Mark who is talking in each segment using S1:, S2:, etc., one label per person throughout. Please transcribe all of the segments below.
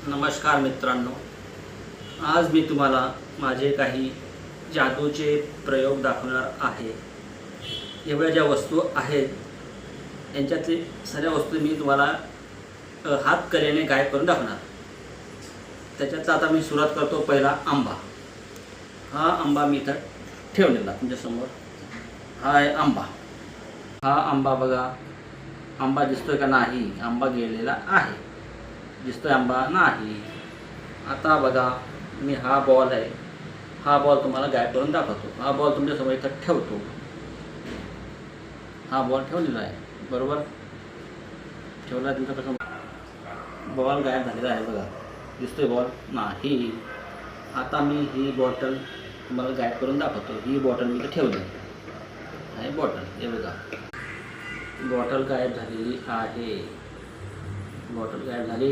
S1: नमस्कार मित्रांनो, आज मी तुम्हाला माझे काही जादूचे प्रयोग दाखवणार आहे। एवढ्या ज्या वस्तू आहेत यांच्यातली सगळ्या वस्तू मी तुम्हाला हातकलेने गायब करून दाखवणार। त्याच्यात आता मी सुरुवात करतो। पहिला आंबा। हा आंबा मी इथं ठेवलेला तुमच्यासमोर। हा आहे आंबा। हा आंबा बघा, आंबा दिसतोय का नाही? आंबा गेलेला आहे, दिसतोय आंबा नाही। आता बघा, मी हा बॉल आहे, हा बॉल तुम्हाला गायब करून दाखवतो। हा बॉल तुमच्यासमोर इथं ठेवतो। हा बॉल ठेवलेला आहे, बरोबर ठेवला तुमच्यापासून। बॉल गायब झालेला आहे बघा, दिसतोय बॉल नाही। आता मी ही बॉटल तुम्हाला गायब करून दाखवतो। ही बॉटल मी इथं ठेवली आहे, बॉटल हे बघा, बॉटल गायब झालेली आहे। बॉटल गायब झाली।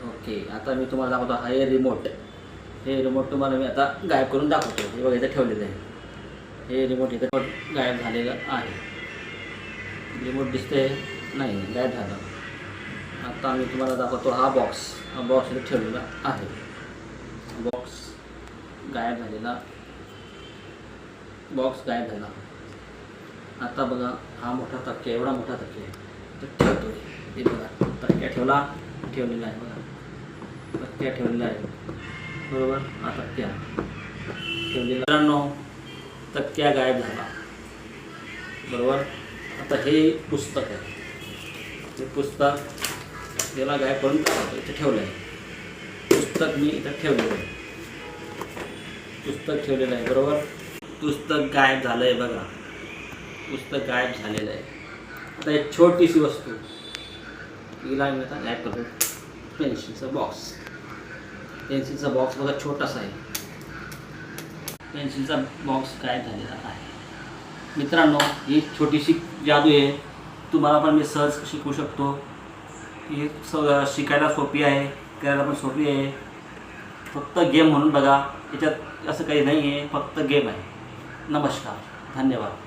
S1: ओके, आता मी तुम्हाला दाखवतो हा हे रिमोट। हे रिमोट तुम्हाला मी आता गायब करून दाखवतो। हे बघा इथं ठेवलेलं आहे, हे रिमोट इथं गायब झालेलं आहे। रिमोट दिसते नाही, गायब झालं। आता मी तुम्हाला दाखवतो हा बॉक्स। हा बॉक्स इथं ठेवलेला आहे, बॉक्स गायब झालेला, बॉक्स गायब झाला। आता बघा हा मोठा तक्क्या, एवढा मोठा तक्क्या इथं ठेवतो। हे बघा तक्क्या ठेवलेला आहे बघा, तक्क्या ठेवलेला आहे, बरोबर। हा तक्क्या ठेवलेला। मित्रांनो, तक्क्या गायब झाला, बरोबर। आता हे पुस्तक आहे, हे पुस्तक याला गायब करून इथे ठेवलं आहे। पुस्तक मी इथं ठेवलेलं आहे, पुस्तक ठेवलेलं आहे, बरोबर। पुस्तक गायब झालं आहे बघा, पुस्तक गायब झालेलं आहे। आता एक छोटीशी वस्तू हिला मी आता गायब करतो। पेन्सिलचा बॉक्स। पेन्सिलचा बॉक्स बघा, छोटासा आहे। पेन्सिलचा बॉक्स गायब झालेला आहे। मित्रांनो, ही छोटीशी जादू आहे, तुम्हाला पण मी सहज शिकवू शकतो। ही शिकायला सोपी आहे, करायला पण सोपी आहे। फक्त गेम म्हणून बघा, याच्यात असं काही नाही आहे, फक्त गेम आहे। नमस्कार, धन्यवाद।